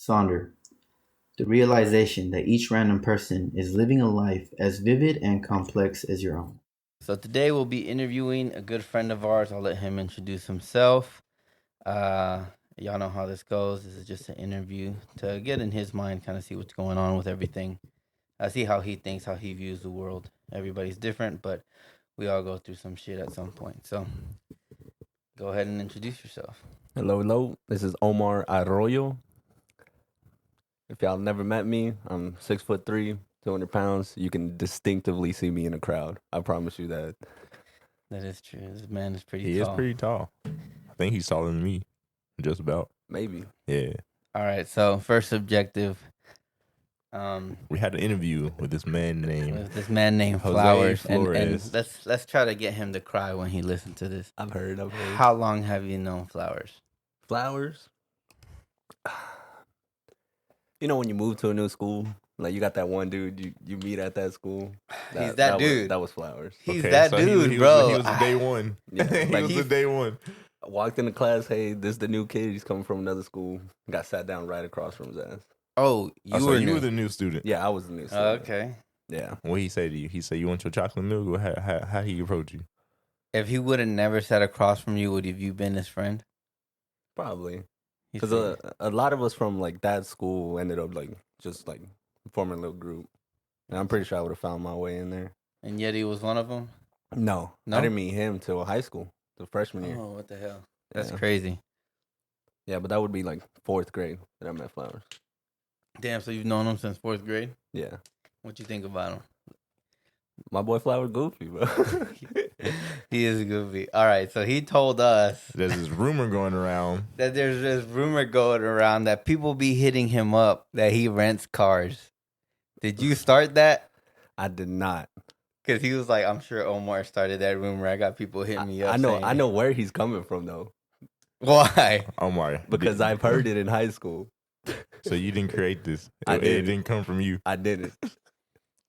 Sonder, the realization that each random person is living a life as vivid and complex as your own. So today we'll be interviewing a good friend of ours. I'll let him introduce himself. Uh, y'all know how this goes. This is just an interview to get in his mind, kind of see what's going on with everything. See how he thinks, how he views the world. Everybody's different, but we all go through some shit at some point. So go ahead and introduce yourself. Hello, hello. This is Omar Arroyo. If y'all never met me, I'm 6'3", 200 pounds. You can distinctively see me in a crowd. I promise you that. That is true. This man is pretty He tall. is pretty tall. I think he's taller than me, just about. Maybe. Yeah. All right. So first objective. We had an interview with this man named With this man named Jose Flowers, and Flores. let's try to get him to cry when he listens to this. I've heard. How long have you known Flowers? Flowers? You know when you move to a new school, like you got that one dude you meet at that school? He's that dude. That was Flowers. He's that dude, he bro. He was the day one. Yeah, he like was the day one. I walked into class, hey, this is the new kid. He's coming from another school. Got sat down right across from his ass. Oh, you So were you new. were the new student. Yeah, I was the new Oh, student. okay. Yeah. What he say to you? He said, "You want your chocolate milk?" Or how he approach you? If he would have never sat across from you, would have you been his friend? Probably. He Because said- a lot of us from like that school ended up like just like forming a little group. And I'm pretty sure I would have found my way in there. and yet he was one of them. No, No? I didn't meet him till high school, the freshman year. Oh, what the hell? That's Yeah. crazy. Yeah, but that would be like 4th grade that I met Flowers. Damn. So you've known him since 4th grade. Yeah, What you think about him? my boy Flower goofy, bro. He is goofy. All right. So he told us There's this rumor going around. that there's this rumor going around that people be hitting him up that he rents cars. Did you start that? I did not. Because he was like, I'm sure Omar started that rumor. I got people hitting me up. saying- I know where he's coming from though, Why? Omar, because I've heard it in high school. So you didn't create this. I It did. didn't come from you. I didn't.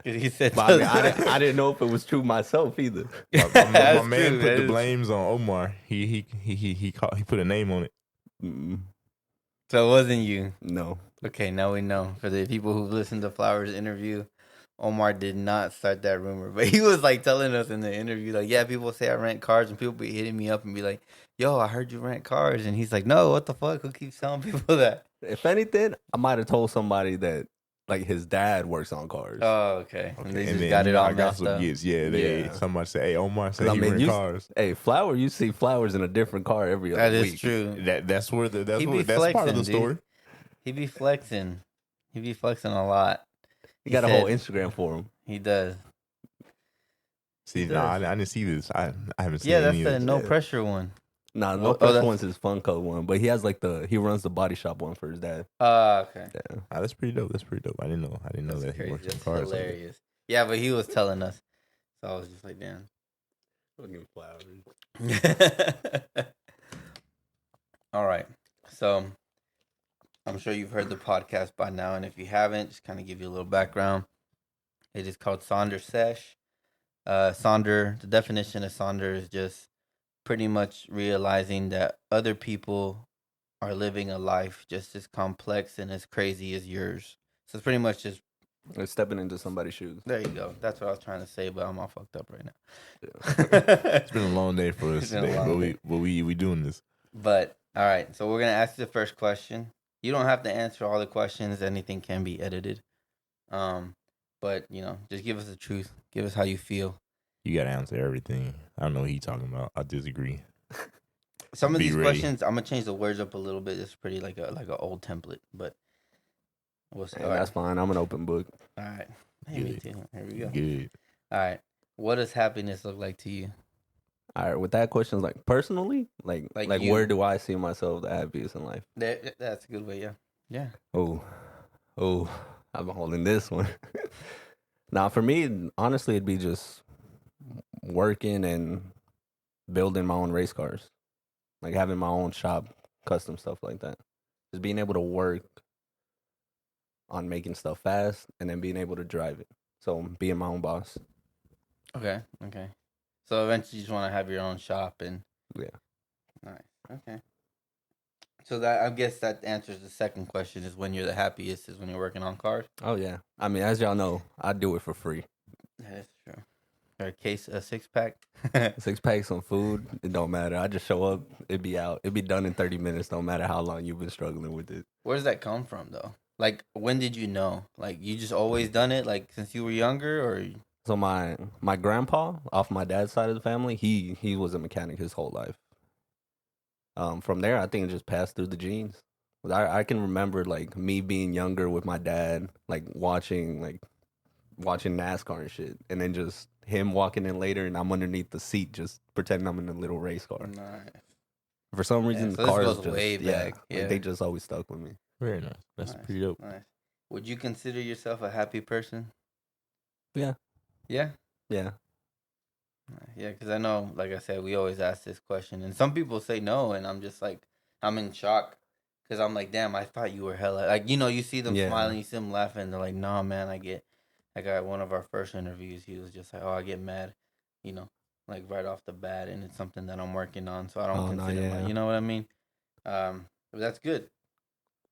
'Cause he said, But I, mean, I didn't know if it was true myself either. My That's man true, put that the is- blames on Omar. He put a name on it. Mm, So it wasn't you. no. Okay, now we know. For the people who listened to Flowers' interview, Omar did not start that rumor. But he was like telling us in the interview, like, yeah, people say I rent cars, and people be hitting me up and be like, yo, I heard you rent cars. And he's like, no, what the fuck? Who keeps telling people that? If anything, I might have told somebody that like his dad works on cars. Oh, okay. Okay, And they just then got you it know all how messed gossip up. gets. Yeah. Somebody say, "Hey, Omar said I he mean, rent you- cars." Hey, Flower, you see Flowers in a different car every other That is week. true. That's where that's He be what, that's part of flexing, the dude. story. He be flexing. He be flexing a lot. He got a whole said- Instagram for him. He does. See, He no, I does. didn't see this. I haven't seen Yeah, that's any the of this. no Yeah. pressure one. Nah, Oh, no oh, first that's- one's his Funko one, but he has like he runs the body shop one for his dad. Okay. Yeah. That's pretty dope. That's pretty dope. I didn't know That's that he crazy. works on That's cars. hilarious. Yeah, but he was telling us. So I was just like, damn. Fucking Flowers. All right. So I'm sure you've heard the podcast by now. And if you haven't, just kind of give you a little background. It is called Sonder Sesh. Sonder, the definition of Sonder is just pretty much realizing that other people are living a life just as complex and as crazy as yours. So it's pretty much just, Like stepping into somebody's shoes. there you go. That's what I was trying to say, but I'm all fucked up right now. It's been a long day for us It's been a today, long day. but we doing this. But all right, so we're gonna ask you the first question. You don't have to answer all the questions. Anything can be edited. But just give us the truth. Give us how you feel. You got to answer everything. I don't know what he talking about. I disagree. Some of Be these ready. questions, I'm gonna change the words up a little bit. It's pretty like a old template, but we'll see. And All right. that's fine. I'm an open book. All right. Hey, me Good. too. Here we go. Good. All right. What does happiness look like to you? All right, with that question, like personally, like Like you. where do I see myself the happiest in life? That's a good way. Yeah. Yeah. Oh, I've been holding this one. Now, for me, honestly, it'd be just working and building my own race cars, like having my own shop, custom stuff like that. Just being able to work on making stuff fast and then being able to drive it. So being my own boss. Okay. So eventually, you just want to have your own shop and. Yeah. Nice. Okay. So that I guess that answers the second question: is when you're the happiest is when you're working on cars. Oh yeah. I mean, as y'all know, I do it for free. That's true. Or a 6-pack. 6 packs, some food, it don't matter. I just show up, it be out. It be done in 30 minutes, don't matter how long you've been struggling with it. Where does that come from, though? Like, when did you know? Like, you just always done it, like since you were younger, or? So my grandpa, off my dad's side of the family, he was a mechanic his whole life. From there, I think it just passed through the genes. I can remember like me being younger with my dad, like watching NASCAR and shit, and then just him walking in later, and I'm underneath the seat, just pretending I'm in a little race car. Nice. For some reason, so the this cars goes just way back. like, Yeah. they just always stuck with me. Very nice. That's Nice, pretty dope. Nice. Would you consider yourself a happy person? Yeah. Yeah? Yeah. Yeah, because I know, like I said, we always ask this question, and some people say no, and I'm just like, I'm in shock, because I'm like, damn, I thought you were hella, like, you see them Yeah. smiling, you see them laughing, they're like, nah, man, I got one of our first interviews, he was just like, oh, I get mad, like right off the bat, and it's something that I'm working on, so I don't consider my, you know what I mean? But that's good.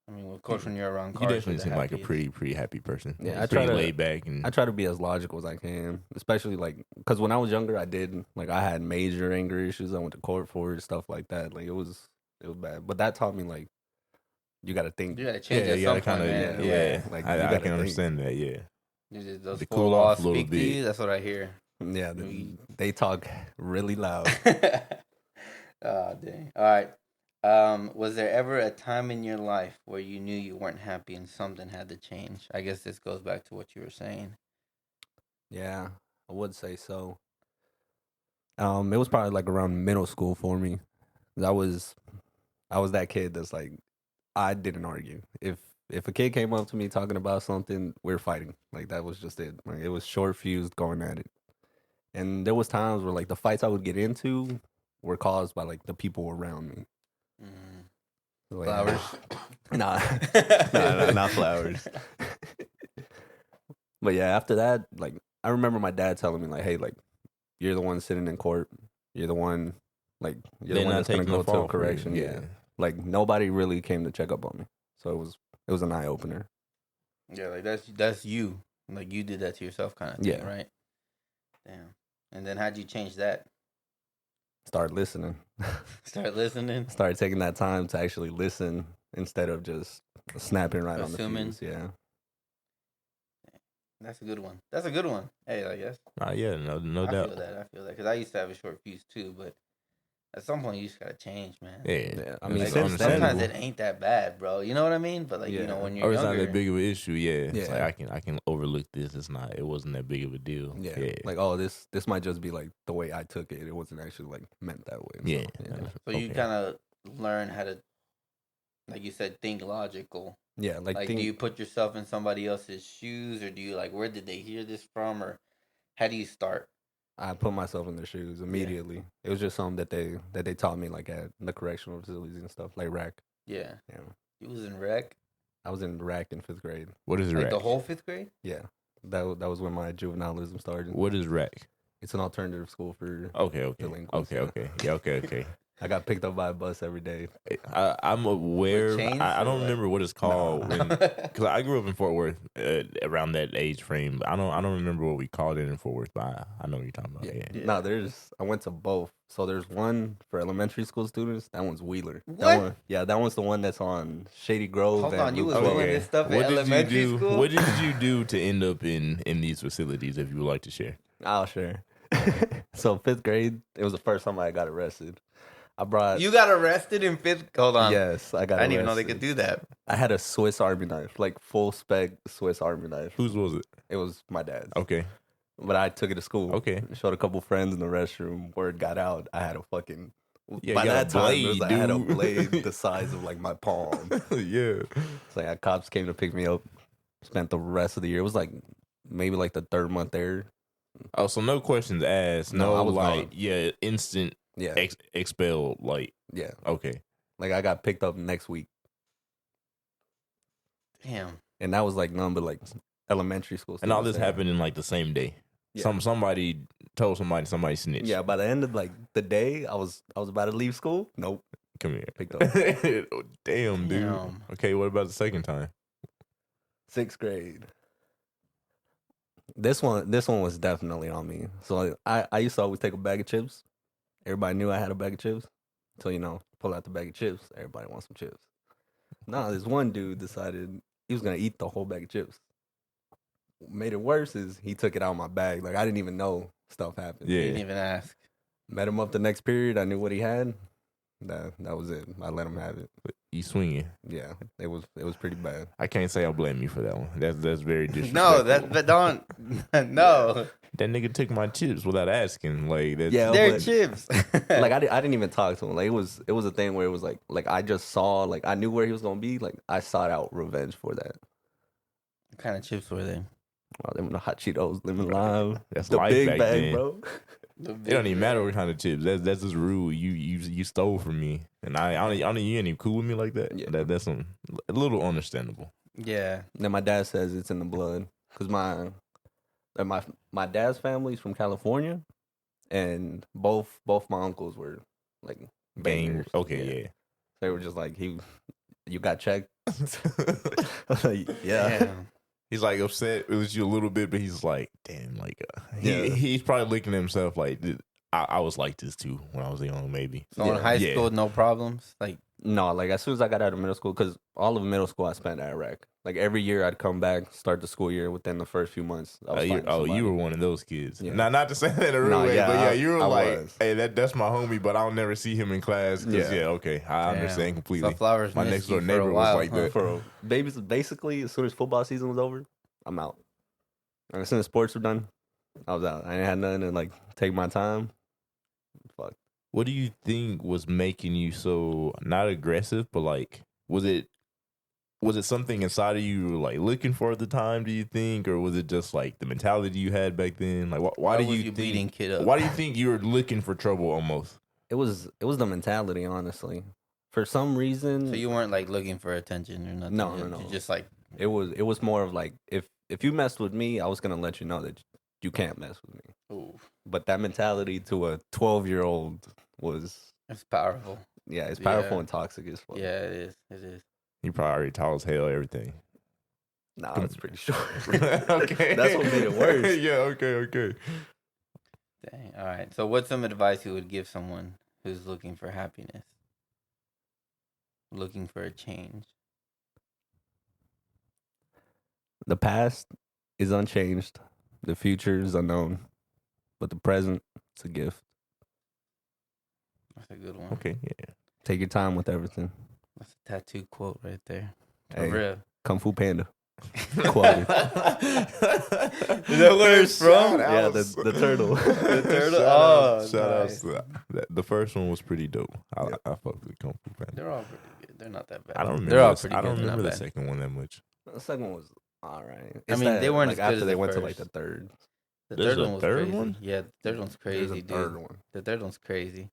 I mean, of course, when you're around You cars, definitely seem like a happiest. pretty happy person. Yeah, Like, I try pretty to- laid back and I try to be as logical as I can, especially like because when I was younger, I had major anger issues. I went to court for it, stuff like that. Like it was bad. But that taught me like you got to think. You gotta change yeah, at you some gotta point, kind of man. Like, I you gotta can think. understand that. Yeah, Those To four cool walls off a little speak to bit. you, that's what I hear. Yeah, they talk really loud. Oh, dang. All right. Was there ever a time in your life where you knew you weren't happy and something had to change? I guess this goes back to what you were saying. Yeah, I would say so. It was probably like around middle school for me. 'Cause I was that kid that's like I didn't argue. If a kid came up to me talking about something, we were fighting. Like that was just it. Like it was short fused going at it. And there was times where like the fights I would get into were caused by like the people around me. Mm. Like, Flowers? Nah. Nah, not flowers. But yeah, after that, like I remember my dad telling me like, "Hey, like you're the one sitting in court. You're the one you're the They're one not that's gonna taking go the to fall for you, correction." Yeah. Like nobody really came to check up on me. So it was an eye opener. Yeah, like that's you. Like you did that to yourself kind of thing, Yeah. right? Damn. And then how'd you change that? Start listening. Start listening? Start taking that time to actually listen instead of just snapping right Assuming. on the fuse. Yeah. That's a good one. That's a good one. Hey, I guess. Yeah, no I doubt. feel that. Because I used to have a short fuse too, but at some point you just gotta change, man. Yeah, I mean, it's since then- Sometimes understandable. it ain't that bad, bro. You know what I mean? But like, Yeah. when you're Or it's younger, not that big of an issue. Yeah, it's Yeah. like I can overlook this. It wasn't that big of a deal. Yeah. Like, oh, this might just be like the way I took it. It wasn't actually like meant that way. yeah. So you kind of learn how to, like you said, think logical. Yeah, Like, do you put yourself in somebody else's shoes, or do you like, where did they hear this from, or how do you start? I put myself in their shoes immediately. It was just something that they taught me like at the correctional facilities and stuff, like RAC. Yeah. Yeah. You was in rec? I was in RAC in 5th grade. What is Like rack? the whole 5th grade? Yeah. That was when my juvenilism started. What is rack? It's an alternative school for Okay. delinquents. Yeah, okay. I got picked up by a bus every day. I'm aware. With chains I or don't what? remember what it's called because I grew up in Fort Worth around that age frame. But I don't remember what we called it in Fort Worth. But I know what you're talking about. Yeah. No, I went to both. So there's one for elementary school students. That one's Wheeler. What? That one's the one that's on Shady Grove. Hold and on, you was Loop doing Road. this stuff What at did elementary you do? school? What did you do to end up in these facilities? If you would like to share. I'll share. So 5th grade, it was the first time I got arrested. I brought. You got arrested in 5th? Hold on. Yes, I got. I didn't even know they arrested. could do that. I had a Swiss Army knife, like full spec Swiss Army knife. Whose was it? It was my dad's. Okay. But I took it to school. Okay. Showed a couple friends in the restroom. Word got out. I had a fucking. Yeah, by you got that a time, it was blade, like I had a dude. blade the size of like my palm. Yeah. It's like cops came to pick me up. Spent the rest of the year. It was like maybe like the 3rd month there. Oh, so no questions asked. No, No, I was like gone. instant Yeah, expelled. Like yeah. okay. Like I got picked up next week, Damn. and that was like none but like elementary school. And all students this there. happened in like the same day. Yeah. Somebody told somebody snitched. Yeah, by the end of like the day, I was about to leave school. Nope. Come here. Picked up. Damn, dude. Damn. Okay, what about the second time? 6th grade. This one was definitely on me. So I used to always take a bag of chips. Everybody knew I had a bag of chips. So, pull out the bag of chips. Everybody wants some chips. Nah, this one dude decided he was going to eat the whole bag of chips. What made it worse is he took it out of my bag. Like, I didn't even know stuff happened. You Yeah. didn't even ask. Met him up the next period. I knew what he had. That was it. I let him have it. You swinging. Yeah, it was pretty bad. I can't say I blame you for that one. That's very disrespectful. No, but don't. No. That nigga took my chips without asking. Like, that's, Yeah, They're but- chips. Like I didn't even talk to him. Like it was a thing where it was like I just saw, like I knew where he was gonna be. Like I sought out revenge for that. What kind of chips were they? Oh, them the hot Cheetos, lemon lime. That's The life big back bag, then. bro. It don't even matter what kind of chips. That's just rude. You stole from me, and I don't you ain't even cool with me like that. Yeah. That's a little understandable. Yeah. Then my dad says it's in the blood because my dad's family's from California, and both my uncles were like Bang. bangers. Okay, yeah. They were just like you got checked. Like, yeah. Damn. He's like upset with you a little bit, but he's like, damn, like Yeah. he's probably looking at himself like, I was like this too when I was young, maybe. So in high school, no problems? Like, No, like as soon as I got out of middle school, because all of middle school I spent at Iraq. Like every year I'd come back, start the school year. Within the first few months, I was fighting somebody. You were one of those kids. Yeah. Not to say that in a real No, way, yeah, but yeah, I- you were I like, was. hey, that's my homie, but I'll never see him in class. 'Cause, Yeah. yeah, okay, I damn. understand completely. So Flowers My missed next door you for a neighbor was while, like huh? that. For babies, basically, as soon as football season was over, I'm out. And as soon as sports were done, I was out. I ain't had nothing to like take my time. Fuck. What do you think was making you so not aggressive, but like, was it something inside of you you were like looking for at the time? Do you think, or was it just like the mentality you had back then? Like, why do was you beating think? kid up? Why do you think you were looking for trouble almost? It was the mentality, honestly. For some reason, So you weren't like looking for attention or nothing? No. You just like, it was more of like if you messed with me, I was gonna let you know that you can't mess with me. ooh, But that mentality to a 12-year-old was, it's powerful. yeah, it's powerful Yeah. and toxic as fuck. Yeah, it is. It is. You probably already tall as hell, everything. Nah, it's pretty short. Okay, That's what made it worse. Yeah, okay. Dang. All right. So what's some advice you would give someone who's looking for happiness? Looking for a change? The past is unchanged. The future is unknown. But the present is a gift. That's a good one. Okay, yeah. Take your time with everything. That's a tattoo quote right there. For Hey, real. Kung Fu Panda. Quality. Is that where it's from? Yeah, the turtle. The turtle? Oh, Shout out nice. to that. The first one was pretty dope. I fucked with Kung Fu Panda. They're all pretty good. They're not that bad. I don't remember. They're all this- pretty I good. don't They're remember not the bad. second one that much. The second one was all right. I mean, they weren't like as good after as they the went to like first. the third. The There's third a one was third crazy. one? Yeah, the third one's There's crazy, a dude. third one. The third one's crazy.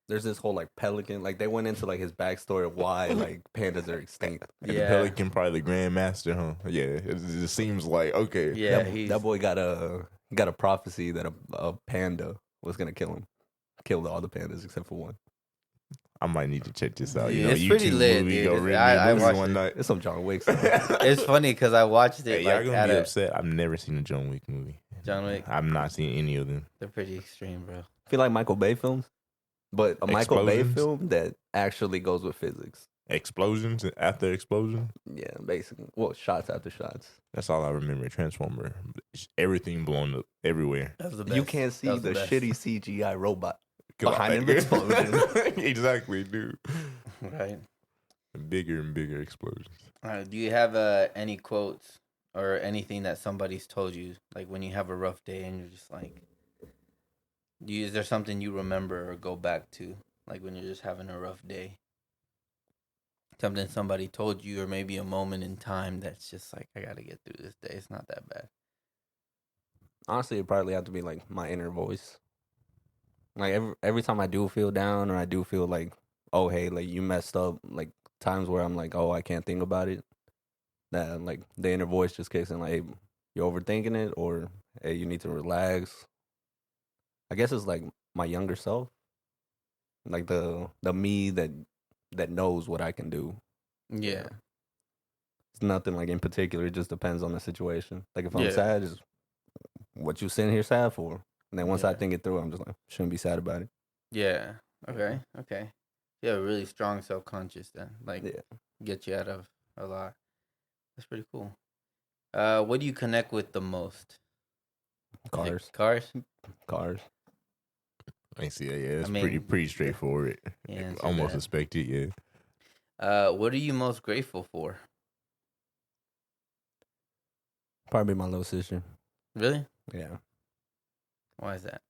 There's this whole like pelican. Like they went into like his backstory of why like pandas are extinct. And the Yeah. Pelican probably the Grandmaster, huh? Yeah, it seems like okay. Yeah, that boy got a prophecy that a panda was gonna kill him. Killed all the pandas except for one. I might need to check this out. Yeah, You know, it's YouTube pretty lit, movie, dude. go It's- rent I me a movie watched one it. night. It's some John Wick stuff. It's funny because I watched it Hey, y'all like gonna at be a upset. I've never seen a John Wick movie. John Wick. I've not seen any of them. They're pretty extreme, bro. I feel like Michael Bay films, but a Michael Bay Explosions? film that actually goes with physics. Explosions after explosion. Yeah, basically. Well, shots after shots. That's all I remember. Transformer. Everything blown up everywhere. That was the best. You can't see That was the best. shitty CGI robot. 'Cause Behind an explosion. Exactly, dude. Right. Bigger and bigger explosions. Do you have any quotes or anything that somebody's told you, like when you have a rough day and you're just like, is there something you remember or go back to, like when you're just having a rough day? Something somebody told you, or maybe a moment in time that's just like, I gotta get through this day. It's not that bad. Honestly, it probably have to be like my inner voice. Like every time I do feel down or I do feel like, oh hey, like you messed up, like times where I'm like, oh, I can't think about it. That like the inner voice just kicks in like, hey, you're overthinking it, or hey, you need to relax. I guess it's like my younger self. Like the me that that knows what I can do. Yeah. It's nothing like in particular. It just depends on the situation. Like if I'm Yeah. sad, is what you sitting here sad for? And then once I Yeah. think it through, I'm just like, shouldn't be sad about it. Yeah. Okay. Okay. You have a really strong self-conscious then. Like, Yeah. get you out of a lot. That's pretty cool. What do you connect with the most? Is it Cars. Cars? I see. Yeah, it's I mean, pretty straightforward. Yeah, answer Almost that. expected. Yeah. What are you most grateful for? Probably my little sister. Really? Yeah. Why is that?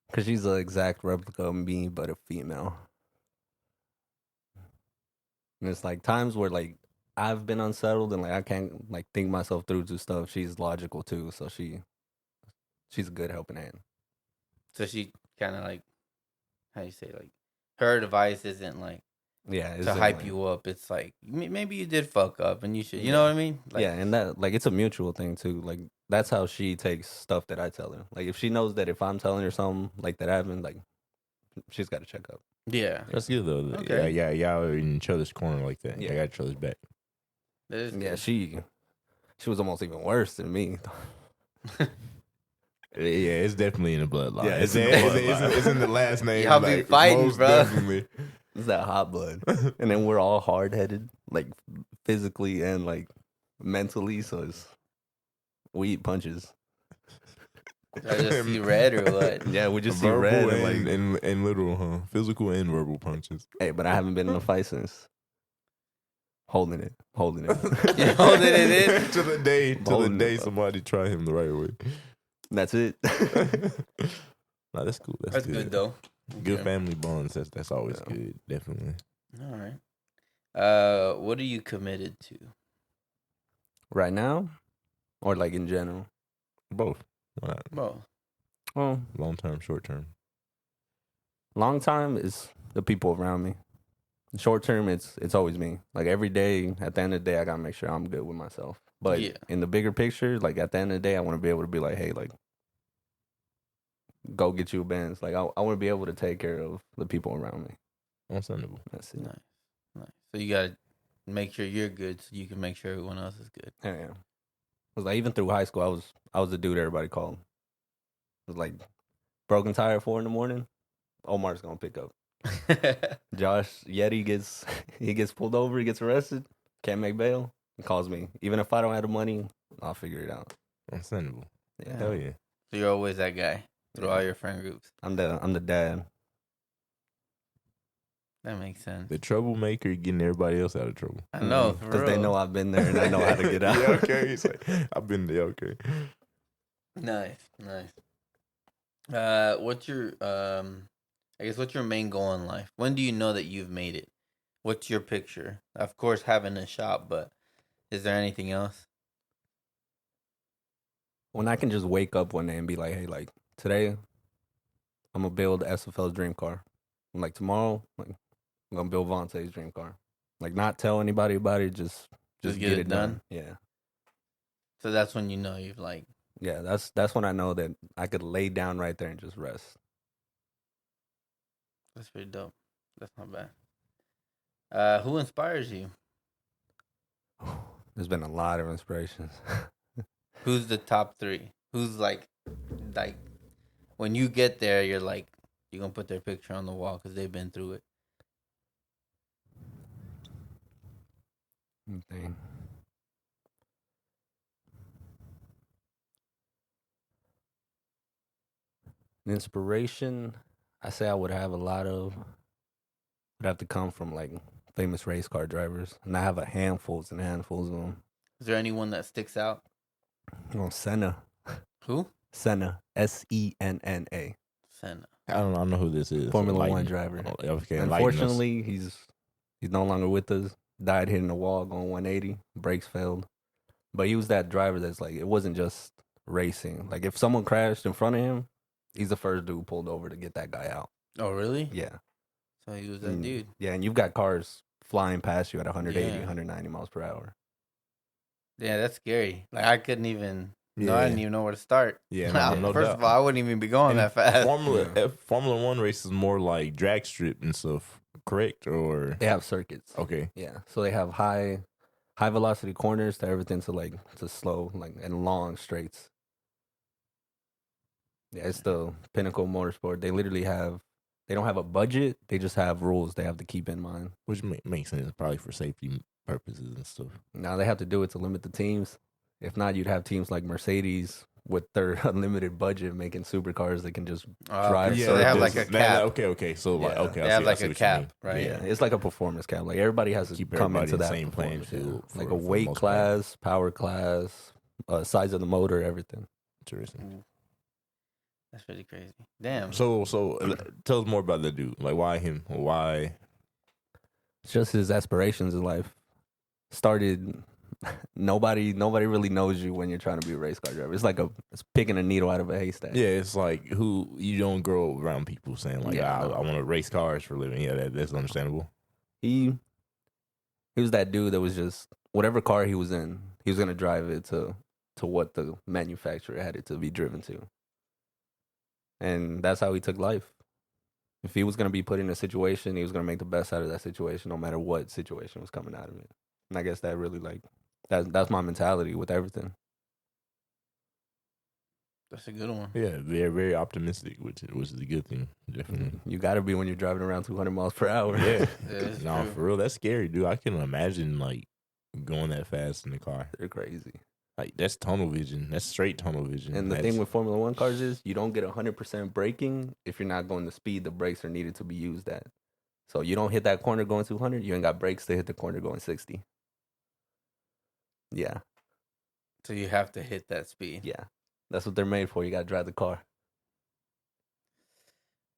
Because she's an exact replica of me, but a female. And it's like times where like I've been unsettled and like I can't like think myself through to stuff. She's logical too, so she's a good helping hand. So she kind of like, how you say, like, her advice isn't like Yeah, to hype you up. It's like maybe you did fuck up and you should, you know what I mean? Like, yeah, and that like it's a mutual thing too. Like that's how she takes stuff that I tell her. Like if she knows that if I'm telling her something like that happened, like she's got to check up. Yeah. That's good though. Okay. Yeah, y'all are in each other's corner like that. Yeah. Yeah, got each other's back. That is Yeah, good. she was almost even worse than me. Yeah, it's definitely in the bloodline. Yeah, it's, it's in the it's in the last name. Y'all be fighting, most bro. Definitely. It's that hot blood, and then we're all hard headed, like physically and like mentally. So we eat punches. I just see red or what? Yeah, we just see Verbal red and, and like, and literal, huh? Physical and verbal punches. hey, but I haven't been in a fight since. Holding it. You holding it in? till the Holding day it, bro. somebody try him the right way. That's it. Nah, that's cool. That's good though. Good Okay. family bonds. That's always Yeah. good. Definitely. All right. What are you committed to? Right now, or like in general. Both. Why not? Well, Well, Long term, short term. long time is the people around me. Short term, it's always me. Like every day, at the end of the day, I gotta make sure I'm good with myself. But Yeah. in the bigger picture, like at the end of the day, I want to be able to be like, hey, like, go get you a Benz. Like I want to be able to take care of the people around me. Understandable. That's it. nice. So you gotta make sure you're good, so you can make sure everyone else is good. Yeah. Cause like even through high school, I was the dude everybody called. It was like broken tire at 4 a.m. Omar's gonna pick up. Josh Yeti gets pulled over, he gets arrested, can't make bail, he calls me. Even if I don't have the money, I'll figure it out. Understandable. Yeah. Hell yeah. So you're always that guy through all your friend groups. I'm the dad. That makes sense. The troublemaker getting everybody else out of trouble. I know, for Because they real. know I've been there and I know how to get out. Yeah, okay. He's like, I've been there, okay. Nice. What's your I guess what's your main goal in life? When do you know that you've made it? What's your picture? Of course, having a shop, but is there anything else? When I can just wake up one day and be like, hey, like today, I'm gonna build SFL's dream car. And like tomorrow, like I'm gonna build Vontae's dream car. Like not tell anybody about it, just get it done? Yeah. So that's when you know you've like. Yeah, that's when I know that I could lay down right there and just rest. That's pretty dope. That's not bad. Who inspires you? There's been a lot of inspirations. Who's the top 3? Who's like when you get there, you're like you're gonna put their picture on the wall because they've been through it. Thing. Inspiration, I say I would have would have to come from like famous race car drivers, and I have a handfuls and handfuls of them. Is there anyone that sticks out? Oh, Senna, Who? Senna, Senna, Senna. I don't know who this is. Formula Enlighten- One driver. Oh, okay, enlighten us. Unfortunately, he's no longer with us. Died hitting the wall going 180. Brakes failed, but he was that driver that's like it wasn't just racing. Like if someone crashed in front of him, he's the first dude pulled over to get that guy out. Oh, really? Yeah. So he was that dude. Yeah, and you've got cars flying past you at 180, Yeah. 190 miles per hour. Yeah, that's scary. Like I couldn't even. No, Yeah. I didn't even know where to start. Yeah, no First of all, I wouldn't even be going And that fast. Formula One race is more like drag strip and stuff. correct? Or They have circuits. okay, Yeah, so they have high velocity corners to everything to slow and long straights. Yeah, it's the pinnacle motorsport. They don't have a budget. They just have rules they have to keep in mind. which makes sense probably for safety purposes and stuff. Now they have to do it to limit the teams. If not, you'd have teams like Mercedes with their unlimited budget making supercars that can just drive. So they have like a cap. Okay. So like, Yeah. okay, They I have see- I like see a what you mean. cap, right? Yeah, it's like a performance cap. Like everybody has to Keep come everybody into in the that same playing performance, field like for a the weight most part. class, power class, size of the motor, everything. Interesting. That's pretty crazy. Damn. So tell us more about that dude. Like, why him? Why? It's just his aspirations in life. Started. Nobody really knows you when you're trying to be a race car driver. It's picking a needle out of a haystack. Yeah, it's like who you don't grow around people saying like, Yeah, I no. want to race cars for a living. Yeah, that's understandable. He was that dude that was just whatever car he was in, he was gonna drive it to what the manufacturer had it to be driven to. And that's how he took life. If he was gonna be put in a situation, he was gonna make the best out of that situation, no matter what situation was coming out of it. And I guess that really that's my mentality with everything. That's a good one. Yeah, they're very optimistic, which is a good thing. Definitely. You got to be when you're driving around 200 miles per hour. Yeah, it's no, true. for real, that's scary, dude. I can imagine like going that fast in the car. They're crazy. Like that's tunnel vision. That's straight tunnel vision. And the thing with Formula One cars is you don't get 100% braking if you're not going the speed the brakes are needed to be used at. So you don't hit that corner going 200, you ain't got brakes to hit the corner going 60. Yeah, So you have to hit that speed. yeah. That's what they're made for. You got to drive the car.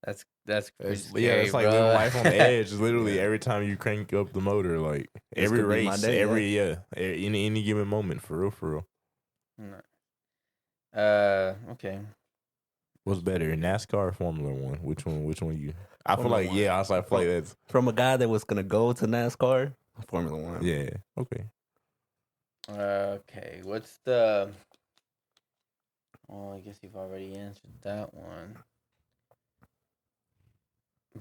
That's It's, pretty yeah, scary, it's like bro. living life on the edge. Literally Yeah. every time you crank up the motor, like This every could be my race, day, any given moment, for real. Okay. What's better, NASCAR or Formula One? Which one you? I feel Formula like One. I feel like that's From a guy that was going to go to NASCAR, Formula One. yeah. Okay. Okay. What's the? Well, I guess you've already answered that one.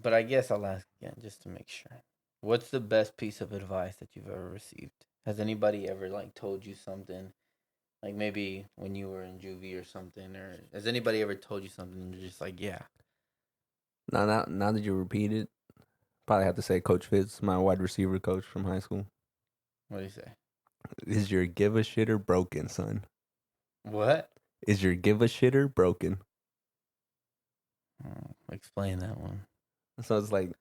But I guess I'll ask again just to make sure. What's the best piece of advice that you've ever received? Has anybody ever told you something? Like maybe when you were in juvie or something, or has anybody ever told you something and you're just like, yeah. Now that you repeat it, probably have to say Coach Fitz, my wide receiver coach from high school. What do you say? Is your give a shitter broken, son? What? Is your give a shitter broken? Explain that one. So it's like,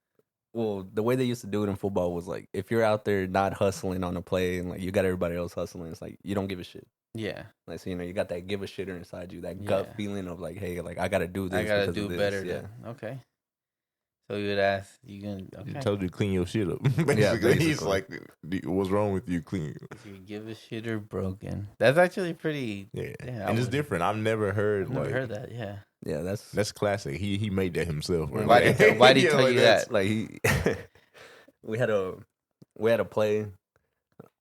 well, the way they used to do it in football was like, if you're out there not hustling on a play and you got everybody else hustling, it's like you don't give a shit. Yeah. Like, so, you got that give a shitter inside you, that gut Yeah. feeling of hey, I gotta do this. I gotta because do of this. better. Yeah. Okay. So you would ask, you gonna He okay? told you to clean your shit up. Basically, he's basically. like, "What's wrong with you? Clean." If you give a shit or broken, that's actually pretty. Yeah, Yeah, I and it's would- different. I've never heard. I've never like, heard that. Yeah. Yeah, That's classic. He made that himself. Right? Why did why did he Yeah, tell like you that's- that? like we had a play.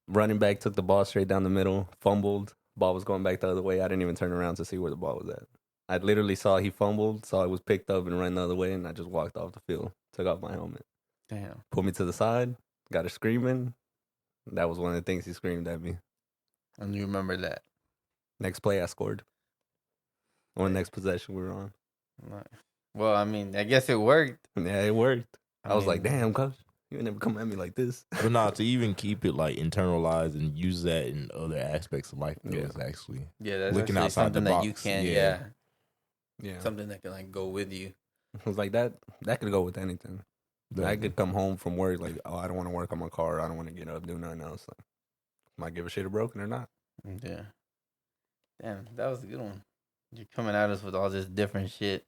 Running back took the ball straight down the middle, fumbled. Ball was going back the other way. I didn't even turn around to see where the ball was at. I literally saw he fumbled, saw it was picked up and ran the other way, and I just walked off the field, took off my helmet, Damn. pulled me to the side, got her screaming. That was one of the things he screamed at me. And you remember that? Next play, I scored. Or next possession we were on. Nice. Well, I mean, I guess it worked. Yeah, it worked. I was like, mean, damn, coach, you ain't never come at me like this. But not to even keep it like internalized and use that in other aspects of life. Yeah. Is actually Yeah, that's looking actually outside the something that you box. can. Yeah. Yeah. Yeah. Something that can go with you. I was like, that could go with anything. I Definitely. could come home from work like, oh, I don't want to work on my car. I don't want to get up, do nothing else. Like, am I give a shit or broken or not? Yeah. Damn, that was a good one. You're coming at us with all this different shit.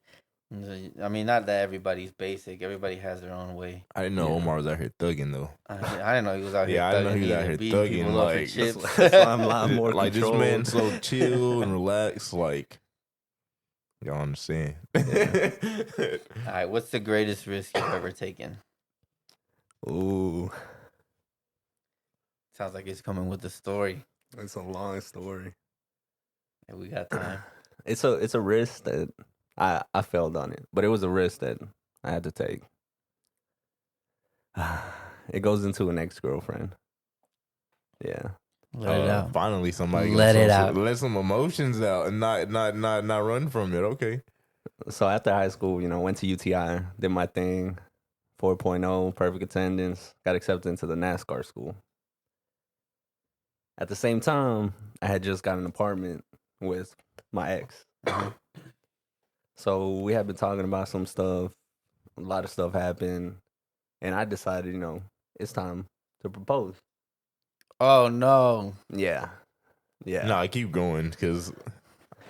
I mean, not that everybody's basic. Everybody has their own way. I didn't know Yeah. Omar was out here thugging though. I didn't know he was out here. Yeah, I didn't know thugging he was out either, here beating thugging, people up for like, chips. That's why I'm a lot more Like this controlled. man so chill and relaxed. Like y'all understand? All right, what's the greatest risk you've ever taken? Ooh, Sounds like it's coming with a story. it's a long story. Hey, we got time. It's a risk that I failed on it, but it was a risk that I had to take. It goes into an ex-girlfriend. Yeah. Let it out. Finally, somebody Let gonna it out. let some emotions out and not run from it. Okay. So after high school, went to UTI, did my thing, 4.0, perfect attendance, got accepted into the NASCAR school. At the same time, I had just got an apartment with my ex. So we had been talking about some stuff. A lot of stuff happened. And I decided, it's time to propose. Oh no. Yeah. Yeah. No, I keep going because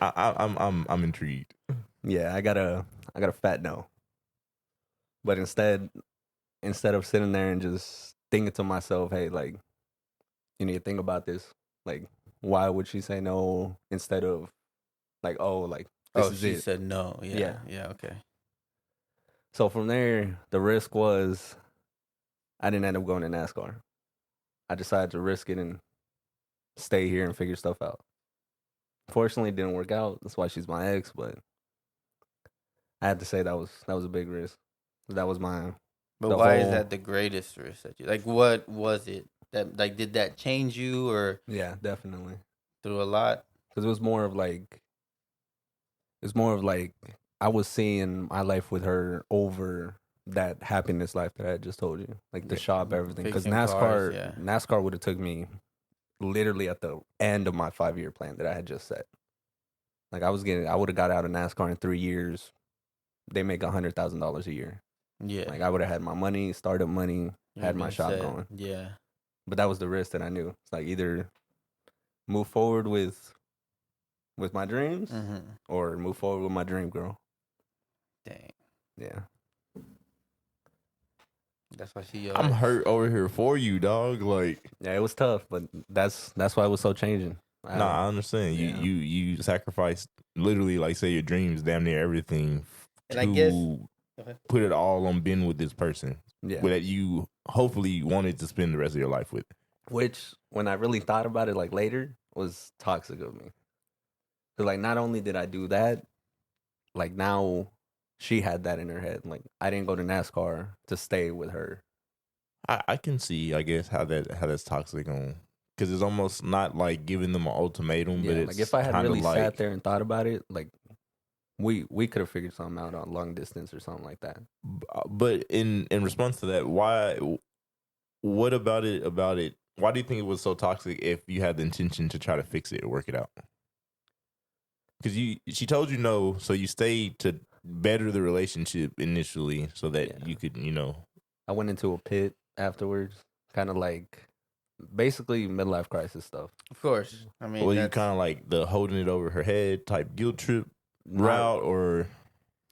I'm intrigued. Yeah, I got a fat no. But instead of sitting there and just thinking to myself, hey, like, you need to think about this. Like, why would she say no instead of like, oh, like this is she it. said no. Yeah. Yeah. Yeah. Okay. So from there, the risk was I didn't end up going to NASCAR. I decided to risk it and stay here and figure stuff out. Fortunately, it didn't work out. That's why she's my ex, but I had to say that was a big risk. That was my But why is that the greatest risk that you like? What was it that like did that change you or yeah, definitely. through a lot? Because it was more of like I was seeing my life with her over that happiness life that I had just told you, like the shop, everything. Because Fixing cars, yeah. NASCAR would have took me literally at the end of my 5-year plan that I had just set. Like I would have got out of NASCAR in 3 years. They make $100,000 a year. Yeah. Like I would have had my money, startup money, had my shop going. Yeah. But that was the risk that I knew. It's like either move forward with my dreams or move forward with my dream girl. Dang. Yeah. That's why she. I'm hurt over here for you, dog. Like, Yeah, it was tough, but that's why it was so changing. I understand. Yeah. You sacrificed literally, like, say your dreams, damn near everything, And I guess put it all on being with this person. Yeah. That you hopefully wanted to spend the rest of your life with. Which, when I really thought about it, like later, was toxic of me. Because like, not only did I do that, like now, she had that in her head. Like I didn't go to NASCAR to stay with her. I can see, I guess, how that's toxic on, because it's almost not like giving them an ultimatum, but it's like if I had really like, sat there and thought about it, like we could have figured something out on long distance or something like that. But in response to that, why? What about it? Why do you think it was so toxic if you had the intention to try to fix it or work it out? Because she told you no, so you stayed to better the relationship initially, so that you could, I went into a pit afterwards, kind of like basically midlife crisis stuff. Of course. I mean, well, you kind of like the holding it over her head type guilt trip route, or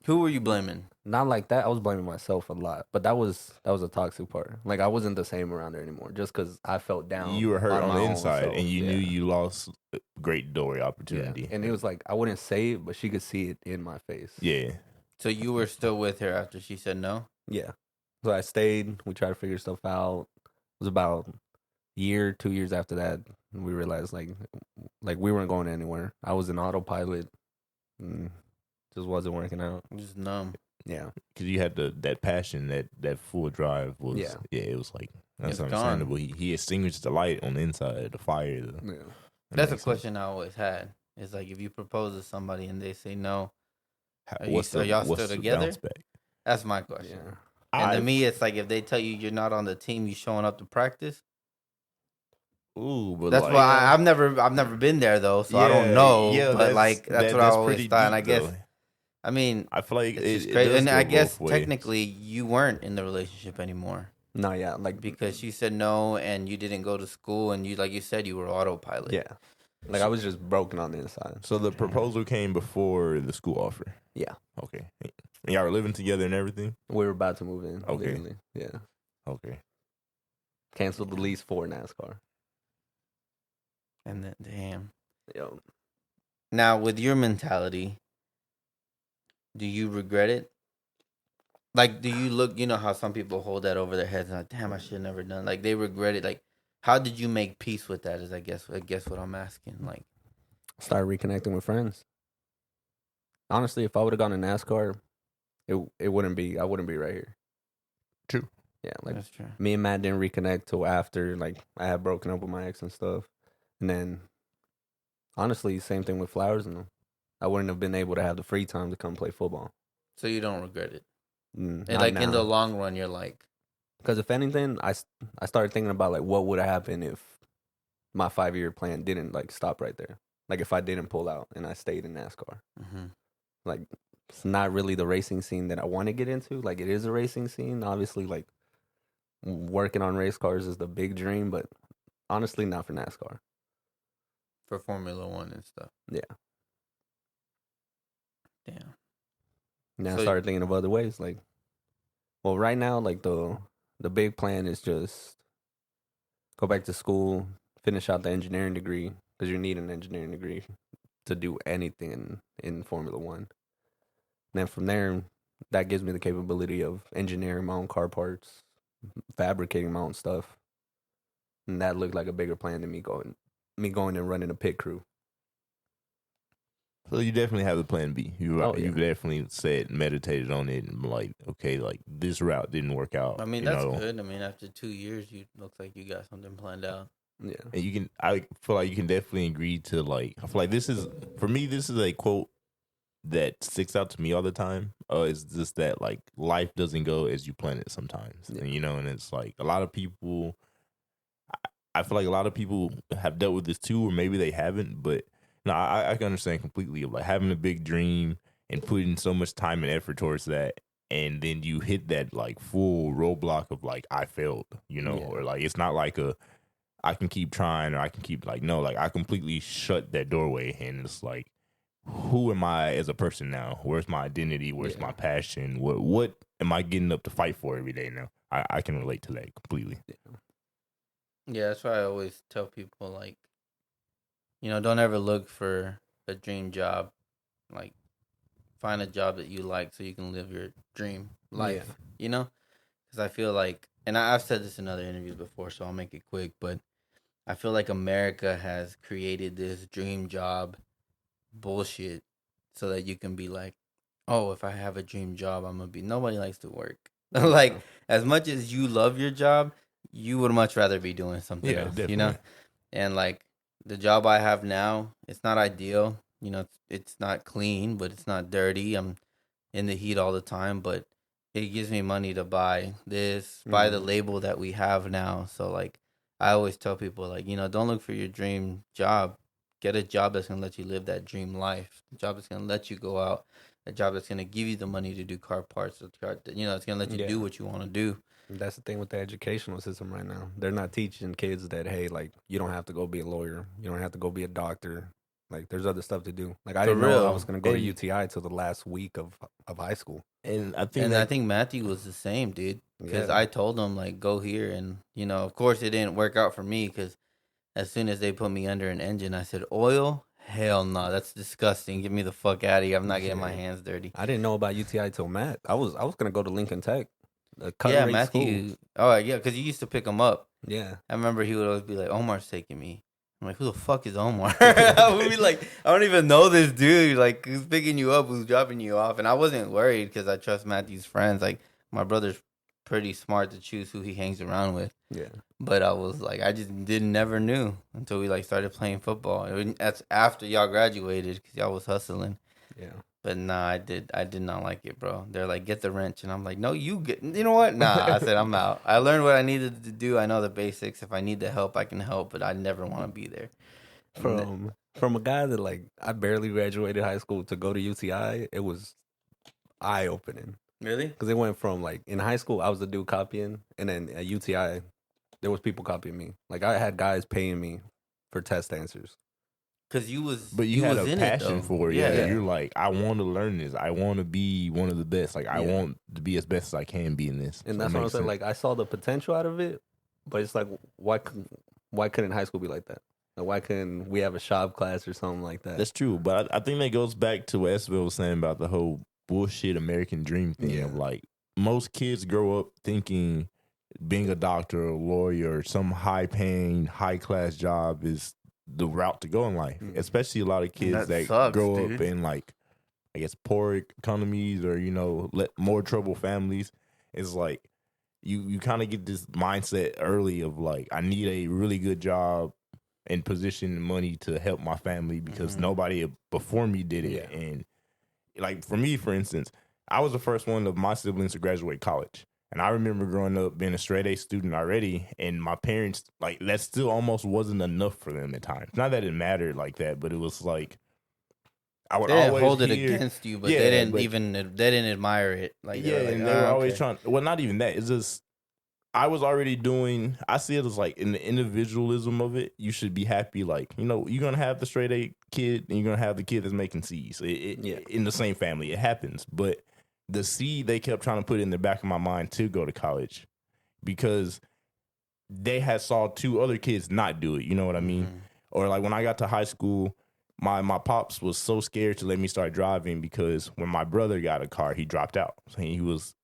who were you blaming? Not like that. I was blaming myself a lot, but that was a toxic part. Like I wasn't the same around her anymore, just because I felt down. You were hurt on the inside, self. and you knew you lost a great door opportunity. Yeah. And it was like I wouldn't say it, but she could see it in my face. Yeah. So you were still with her after she said no? Yeah. So I stayed. We tried to figure stuff out. It was about a year, 2 years after that, we realized like we weren't going anywhere. I was in autopilot. Just wasn't working out. Just numb. Yeah, because you had that passion, that full drive was. Yeah, it was like that's understandable. He extinguished the light on the inside, the fire. That's a question I always had. It's like if you propose to somebody and they say no, are y'all still together? That's my question. Yeah. And to me, it's like if they tell you you're not on the team, you showing up to practice. Ooh, but that's why I've never been there though, so I don't know. Yeah, but like that's what I always thought. And I guess, I mean, I feel like it's crazy. And I guess technically you weren't in the relationship anymore. No, yeah, like because she said no, and you didn't go to school, and you, like you said, you were autopilot. Yeah, like I was just broken on the inside. So the proposal came before the school offer. Yeah. Okay. And y'all were living together and everything? We were about to move in. Okay. Literally. Yeah. Okay. Canceled the lease for NASCAR. And then, damn. Yo. Now, with your mentality, do you regret it? Like, do you look, you know how some people hold that over their heads and like, damn, I should have never done. Like, they regret it. Like, how did you make peace with that? Is I guess what I'm asking. Like, start reconnecting with friends. Honestly, if I would have gone to NASCAR, I wouldn't be right here. True. Yeah, like That's true. me and Matt didn't reconnect till after like I had broken up with my ex and stuff. And then honestly, same thing with Flowers and them. I wouldn't have been able to have the free time to come play football. So you don't regret it. And Not like now. in the long run, you're like, Because if anything, I started thinking about like what would have happened if my 5-year plan didn't like stop right there. Like if I didn't pull out and I stayed in NASCAR. mm-hmm. Like it's not really the racing scene that I want to get into. Like it is a racing scene. Obviously, like working on race cars is the big dream, but honestly, not for NASCAR. For Formula One and stuff. Yeah. Damn. Now I So- started thinking of other ways. Like, well, right now, like the big plan is just go back to school, finish out the engineering degree because you need an engineering degree to do anything in Formula One. And then from there, that gives me the capability of engineering my own car parts, fabricating my own stuff, and that looked like a bigger plan than me going and running a pit crew. So you definitely have the plan B. Oh, yeah. You've definitely meditated on it, and like, okay, like this route didn't work out. I mean, you that's know? good. I mean, after 2 years, you look like you got something planned out. Yeah, And I feel like you can definitely agree to like. I feel like this is a quote that sticks out to me all the time. It's just that like life doesn't go as you plan it sometimes, Yeah. and it's like a lot of people. I feel like a lot of people have dealt with this too, or maybe they haven't. But no, I can understand completely of like having a big dream and putting so much time and effort towards that, and then you hit that like full roadblock of like I failed, Yeah. or like it's not like I can keep trying or I can keep like no, like I completely shut that doorway, and it's like, who am I as a person now? Where's my identity? Where's Yeah. my passion? What am I getting up to fight for every day now? I can relate to that completely. Yeah, that's why I always tell people, like, don't ever look for a dream job. Like, find a job that you like so you can live your dream life, Because I feel like, and I've said this in other interviews before, so I'll make it quick, but I feel like America has created this dream job bullshit so that you can be like, oh, if I have a dream job, I'm going to be, nobody likes to work. Like, as much as you love your job, you would much rather be doing something else, definitely. And like the job I have now, it's not ideal. It's not clean, but it's not dirty. I'm in the heat all the time, but it gives me money to buy this, buy the label that we have now. So like I always tell people like, don't look for your dream job. Get a job that's going to let you live that dream life. A job that's going to let you go out. A job that's going to give you the money to do car parts. It's going to let you do what you want to do. That's the thing with the educational system right now. They're not teaching kids that, hey, like, you don't have to go be a lawyer. You don't have to go be a doctor. Like, there's other stuff to do. Like, I didn't know I was going to go to UTI till the last week of high school. And I think Matthew was the same, dude. Because Yeah. I told him, like, go here. And, of course, it didn't work out for me because as soon as they put me under an engine, I said, oil? Hell no, that's disgusting. Get me the fuck out of here. I'm not getting my hands dirty. I didn't know about UTI till Matt. I was going to go to Lincoln Tech. Yeah, Matthew. School. Oh, yeah, because you used to pick him up. Yeah. I remember he would always be like, Omar's taking me. I'm like, who the fuck is Omar? I would be like, I don't even know this dude. Like, who's picking you up? Who's dropping you off? And I wasn't worried because I trust Matthew's friends. Like, my brother's pretty smart to choose who he hangs around with. Yeah. But I was like, I just never knew until we like started playing football. That's after y'all graduated because y'all was hustling. Yeah. But nah, I did not like it, bro. They're like, get the wrench. And I'm like, no, you know what? Nah, I said, I'm out. I learned what I needed to do. I know the basics. If I need the help, I can help, but I never want to be there. From a guy that, like, I barely graduated high school to go to UTI, it was eye-opening. Really? Because it went from, like, in high school, I was the dude copying, and then at UTI, there was people copying me. Like, I had guys paying me for test answers. Because you had was a in passion it, for it. Yeah. Yeah, you're like, I want to learn this. I want to be one of the best. Like, I want to be as best as I can be in this. And So that's it what I'm makes saying. sense. Like, I saw the potential out of it, but it's like, why couldn't high school be like that? Like, why couldn't we have a shop class or something like that? That's true, but I think that goes back to what Esville was saying about the whole bullshit American dream thing. Yeah. Of like, most kids grow up thinking being a doctor, a lawyer, or some high-paying, high-class job is the route to go in life. Mhm. Especially a lot of kids that sucks, grow dude. up in like, I guess, poor economies or more trouble families. It's like you kind of get this mindset early of like, I need a really good job and position and money to help my family because nobody before me did it. Yeah. And like for me, for instance, I was the first one of my siblings to graduate college. And I remember growing up being a straight A student already, and my parents, like, that still almost wasn't enough for them at times. Not that it mattered like that, but it was like, I would They didn't always hold it hear, against you, but yeah, they didn't but even they didn't admire it. Like they yeah, were like, and they were always okay. trying. Well, not even that. It's just I was already doing. I see it as like in the individualism of it. You should be happy. Like, you know, you're gonna have the straight A kid, and you're gonna have the kid that's making C's. In the same family, it happens. But the C they kept trying to put in the back of my mind to go to college because they had saw two other kids not do it. You know what I mean? Or like when I got to high school. My pops was so scared to let me start driving because when my brother got a car, he dropped out. So he was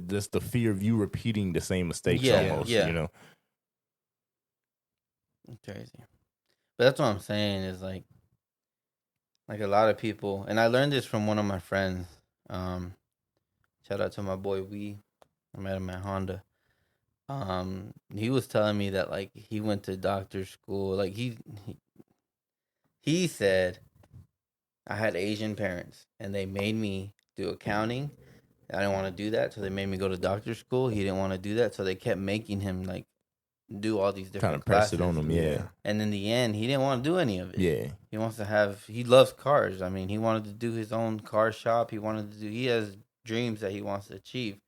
just the fear of you repeating the same mistakes almost, you know. Crazy. But that's what I'm saying is like a lot of people, and I learned this from one of my friends. Shout out to my boy Wee. I met him at Honda. He was telling me that like he went to doctor school. Like he said, I had Asian parents, and they made me do accounting. I didn't want to do that, so they made me go to doctor school. He didn't want to do that, so they kept making him like do all these different kind of press classes. it on him, yeah. And in the end, he didn't want to do any of it. Yeah. He loves cars. I mean, he wanted to do his own car shop. He has dreams that he wants to achieve.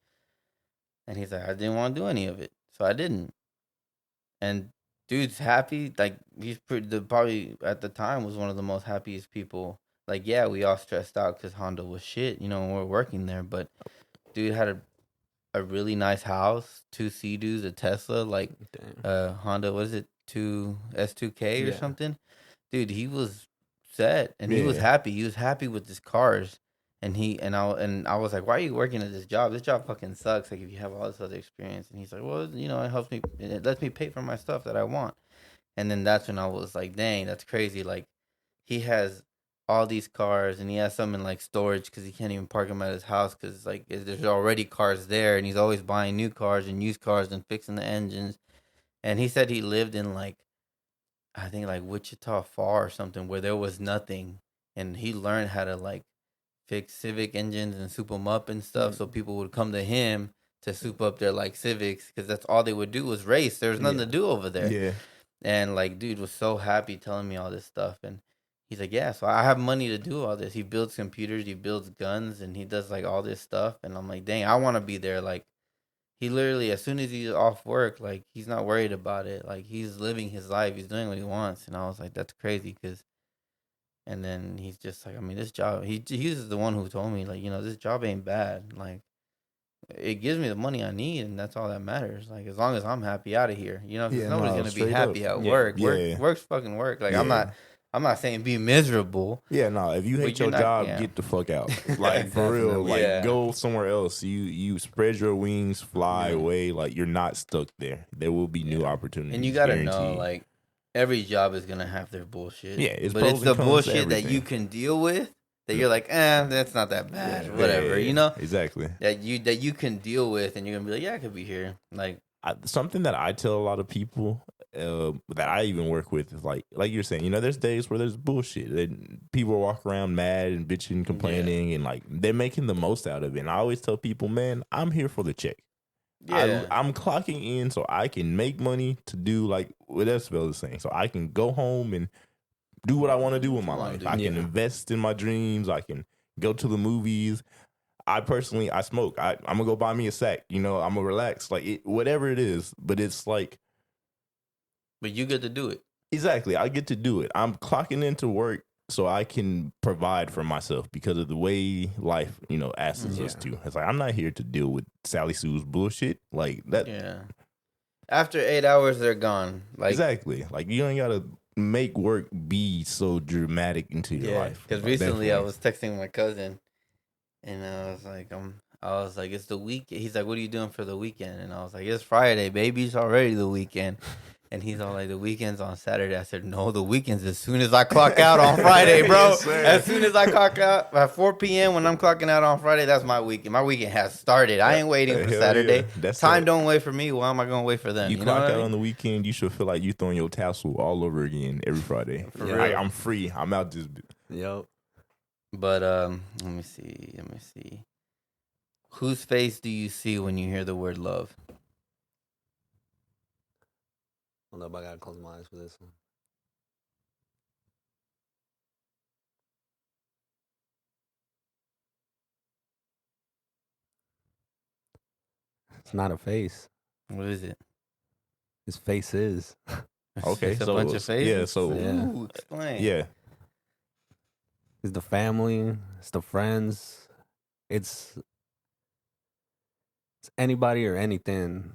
And he's like, I didn't want to do any of it, so I didn't. And dude's happy. Like he's probably at the time was one of the most happiest people. Like, yeah, we all stressed out because Honda was shit, you know, when we were working there. But dude had a really nice house, 2 Sea-Doos, a Tesla, like Honda, was it S2K or something? Dude, he was set and he was happy. He was happy with his cars. And I was like, why are you working at this job? This job fucking sucks. Like if you have all this other experience. And he's like, well, you know, it lets me pay for my stuff that I want. And then that's when I was like, dang, that's crazy. Like he has all these cars and he has some in like storage because he can't even park them at his house because like there's already cars there, and he's always buying new cars and used cars and fixing the engines. And he said he lived in like, I think like Wichita Falls or something where there was nothing, and he learned how to like fix Civic engines and soup them up and stuff. So people would come to him to soup up their like Civics because that's all they would do was race. There was nothing to do over there. Yeah. And like dude was so happy telling me all this stuff. And he's like, yeah, so I have money to do all this. He builds computers, he builds guns, and he does like all this stuff. And I'm like, dang, I want to be there. Like, he literally, as soon as he's off work, like, he's not worried about it. Like, he's living his life. He's doing what he wants. And I was like, that's crazy. And then he's just like, I mean, this job, he's the one who told me, like, you know, this job ain't bad. Like, it gives me the money I need, and that's all that matters. Like, as long as I'm happy out of here, you know, because nobody's going to be happy at work. Work's fucking work. Like, I'm not saying be miserable. Yeah, no. If you hate your job, get the fuck out. Like for real, like go somewhere else. You spread your wings, fly away. Like you're not stuck there. There will be new opportunities. And you gotta know, like every job is gonna have their bullshit. Yeah, but it's the bullshit that you can deal with. That you're like, that's not that bad. Or whatever, you know. Exactly. That you can deal with, and you're gonna be like, yeah, I could be here. Like something that I tell a lot of people. That I even work with is like you're saying, you know, there's days where there's bullshit. People walk around mad and bitching, complaining, and like they're making the most out of it. And I always tell people, man, I'm here for the check. Yeah. I'm clocking in so I can make money to do like what Esville is saying. So I can go home and do what I want to do with my life. I can invest in my dreams. I can go to the movies. I smoke. I'm gonna go buy me a sack. You know, I'm gonna relax. Like whatever it is, but it's like. But you get to do it. Exactly. I get to do it. I'm clocking into work so I can provide for myself because of the way life, you know, asks us to. It's like, I'm not here to deal with Sally Sue's bullshit. Like that. Yeah. After 8 hours, they're gone. Like exactly. Like you ain't got to make work be so dramatic into your life. Because recently I was texting my cousin and I was like, it's the weekend. He's like, what are you doing for the weekend? And I was like, it's Friday, baby. It's already the weekend. And he's all like, the weekend's on Saturday. I said, no, the weekend's as soon as I clock out on Friday, bro. Yes, sir. As soon as I clock out at 4 p.m. when I'm clocking out on Friday, that's my weekend. My weekend has started. I ain't waiting for Hell Saturday. yeah. That's Time it. don't wait for me. Why am I going to wait for them? You know clock what I out mean? on the weekend, you should feel like you throwing your tassel all over again every Friday. For Yeah, real. like, I'm free. I'm out this. Yep. But let me see. Whose face do you see when you hear the word love? Hold up, I gotta close my eyes for this one. It's not a face. What is it? His face is. Okay, It's a so bunch of it's- faces. yeah, so- Yeah. Ooh, explain. Yeah. It's the family. It's the friends. It's anybody or anything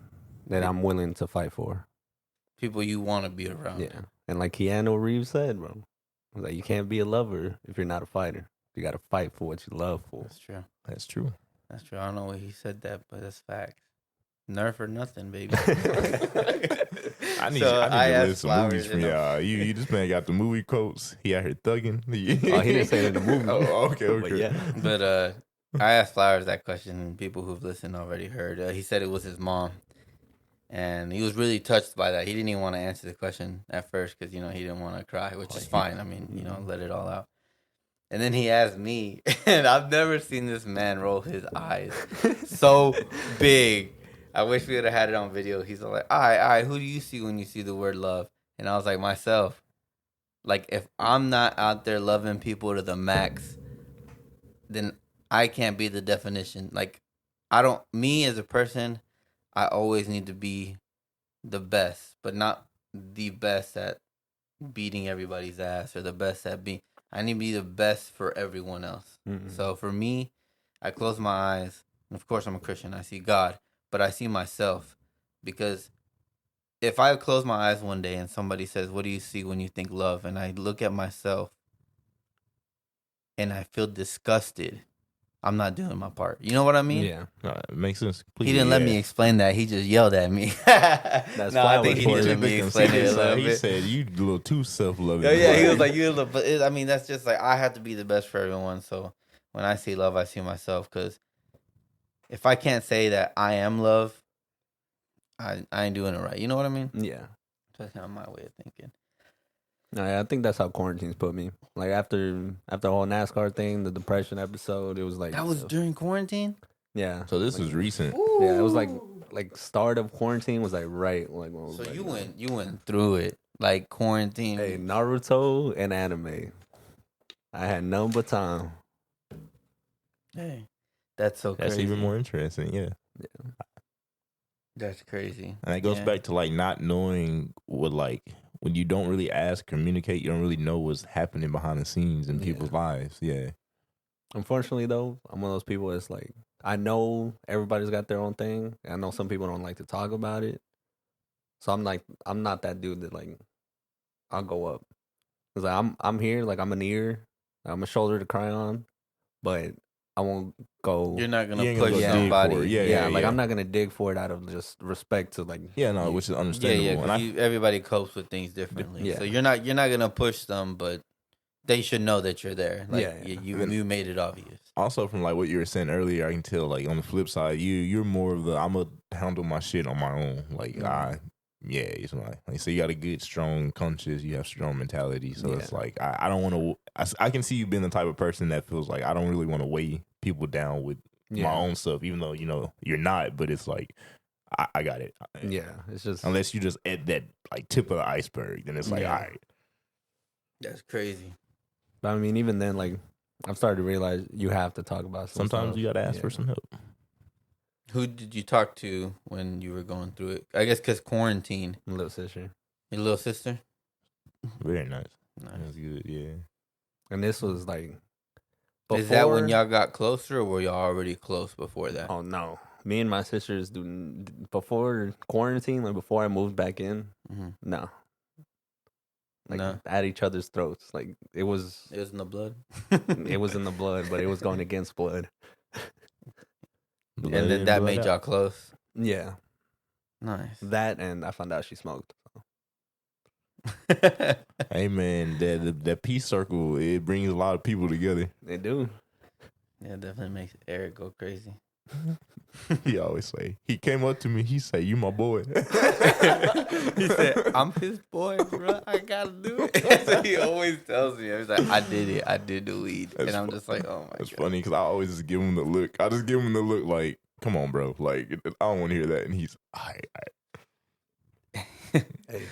that I'm willing to fight for. People you want to be around. Yeah. And like Keanu Reeves said, bro, like you can't be a lover if you're not a fighter. You got to fight for what you love for. That's true. That's true. That's true. I don't know why he said that, but that's facts. Nerf or nothing, baby. I need, So I need to asked list some Flowers, movies from you know. y'all. You this man got the movie quotes. He out here thugging. Oh, he didn't say it in the movie. Oh, okay, okay. But yeah. But I asked Flowers that question, and people who've listened already heard. He said it was his mom, and he was really touched by that. He didn't even want to answer the question at first because he didn't want to cry, which is fine. I mean, let it all out. And then he asked me, and I've never seen this man roll his eyes so big. I wish we would have had it on video. He's like, all right, who do you see when you see the word love? And I was like, myself. Like, if I'm not out there loving people to the max, then I can't be the definition. Like, me as a person, I always need to be the best, but not the best at beating everybody's ass or the best at being. I need to be the best for everyone else. Mm-mm. So for me, I close my eyes. And of course, I'm a Christian. I see God, but I see myself. Because if I close my eyes one day and somebody says, what do you see when you think love? And I look at myself and I feel disgusted, I'm not doing my part. You know what I mean? Yeah. It makes sense. He didn't let me explain that. He just yelled at me. That's no, I think he Flowers did for let you. me explain it a little He bit. said you a little too self-loving. Oh, yeah, he was like, you look, but I mean, that's just like, I have to be the best for everyone. So when I see love, I see myself. Because if I can't say that I am love, I ain't doing it right. You know what I mean? Yeah. That's kind of my way of thinking. I think that's how quarantine's put me. Like after the whole NASCAR thing, the depression episode, it was like That was during quarantine? yeah. So this like, was recent. Yeah, it was like start of quarantine was like right like when it was So like, you went through it, like quarantine. Hey, Naruto and anime. I had none but time. Hey, that's so crazy. That's even more interesting. Yeah. That's crazy. And that goes Yeah. back to like not knowing what like when you don't really ask, communicate, you don't really know what's happening behind the scenes in Yeah. people's lives. Yeah. Unfortunately though, I'm one of those people that's like I know everybody's got their own thing. I know some people don't like to talk about it. So I'm not that dude that like I'll go up. Cause like, I'm here, like I'm an ear, I'm a shoulder to cry on, but I won't go. You're not You gonna ain't gonna push go dig for somebody. it. yeah, like yeah. I'm not gonna dig for it out of just respect to like. Yeah, no, which is Yeah, understandable. yeah. And 'Cause I- everybody copes with things differently. Yeah. So you're not gonna push them, but they should know that you're there. Like, Yeah. you made it obvious. also from like what you were saying earlier, I can tell like on the flip side, you're more of the I'm gonna handle my shit on my own. Like it's like so you got a good strong conscience, you have strong mentality. So it's Yeah. like I don't want to. I can see you being the type of person that feels like I don't really want to weigh people down with my own stuff, even though you're not. But it's like I got it. Yeah, it's just Unless you just at that like tip of the iceberg, then it's like Yeah. all right. That's crazy. But I mean, even then, like I've started to realize you have to talk about. Some Sometimes stuff. you gotta ask Yeah. for some help. Who did you talk to when you were going through it? I guess because quarantine. Little sister, Your little sister. Very nice. Nice. That's good. Yeah. and this was like. Is that when before- y'all got closer, or were y'all already close before that? Oh no, me and my sisters before quarantine, like before I moved back in. Mhm. No. Like No. at each other's throats. Like it was It was in the blood. it was in the blood, but it was going against blood. And then that made y'all close. Yeah. Nice. That and I found out she smoked. So. Hey man, that peace circle, it brings a lot of people together. They do. Yeah, it definitely makes Eric go crazy. He always say, he came up to me, he say, "You my boy." He said, "I'm his boy, bro. I gotta do it." So he always tells me, he's like, "I did it. I did the weed," That's and I'm just like, "Oh my It's god." funny because I always just give him the look. I just give him the look like, "Come on, bro. Like, I don't want to hear that." And he's, all right. Hey,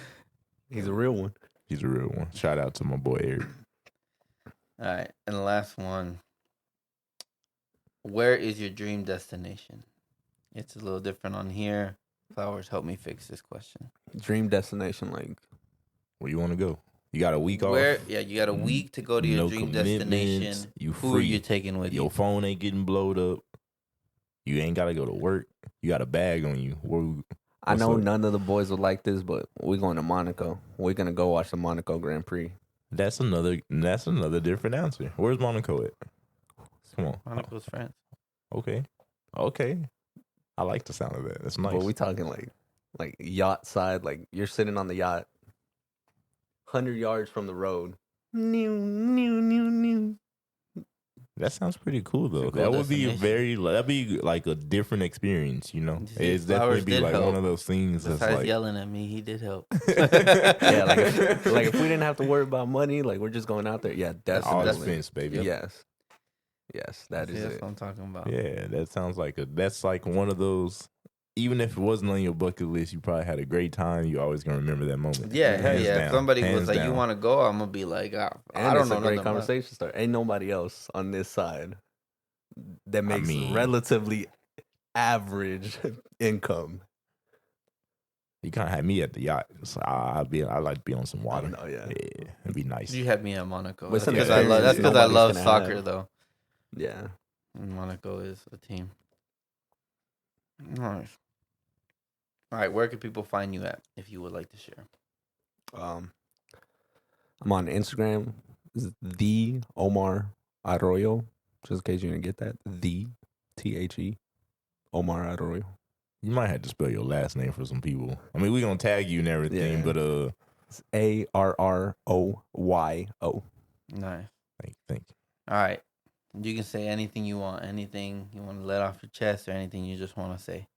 he's a real one. He's a real one. Shout out to my boy Eric. All right, and the last one. Where is your dream destination? It's a little different on here. Flowers, help me fix this question. Dream destination, like Where you want to go? You got a week Where? off? Yeah, you got a week to go to your No dream commitments. destination. You Who are free. you taking with Your you? phone ain't getting blowed up. You ain't got to go to work. You got a bag on you. I What's know up? none of the boys would like this, but we're going to Monaco. We're gonna go watch the Monaco Grand Prix. That's another different answer. Where's Monaco at? Come on. Monaco's France. Okay. I like the sound of that. That's nice. But we talking like yacht side, like you're sitting on the yacht, 100 yards from the road. That sounds pretty cool though. It's a cool That would be destination. that'd be like a different experience, you know. You see, It's definitely Flowers be did like help. one of those things that's Besides like yelling at me, he did help. Yeah, like if we didn't have to worry about money, like we're just going out there. Yeah, all definitely. expense, baby. Yes, that See, is that's it. what I'm talking about. Yeah, that sounds like that's like one of those. Even if it wasn't on your bucket list, you probably had a great time. You always gonna remember that moment. Yeah, hell Hands yeah. If down. somebody was Hands like, "You down. want to go?" I'm gonna be like, I And don't it's know a great nothing about it. conversation starter. Ain't nobody else on this side that makes mean- relatively average income. You kind of had me at the yacht. So I'd like to be on some water. Oh, no, yeah. It'd be nice. You had me at Monaco. But That's some because I love. That's experience because I nobody's love gonna soccer, have. though. Yeah. And Monaco is a team. Nice. All right, where can people find you at if you would like to share? I'm on Instagram. It's the Omar Arroyo. Just in case you didn't get that. The THE Omar Arroyo. You might have to spell your last name for some people. I mean, we're gonna tag you and everything, Yeah. but It's ARROYO. Nice. thank you. All right. You can say anything you want. Anything you want to let off your chest, or anything you just want to say.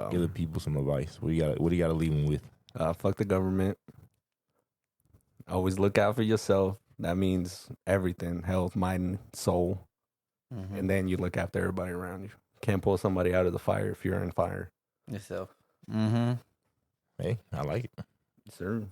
Give the people some advice. What do you got to leave them with? Fuck the government. Always look out for yourself. That means everything: health, mind, soul. Mm-hmm. And then you look after everybody around you. Can't pull somebody out of the fire if you're in fire. Yourself. Mm-hmm. Hey, I like it. Sir.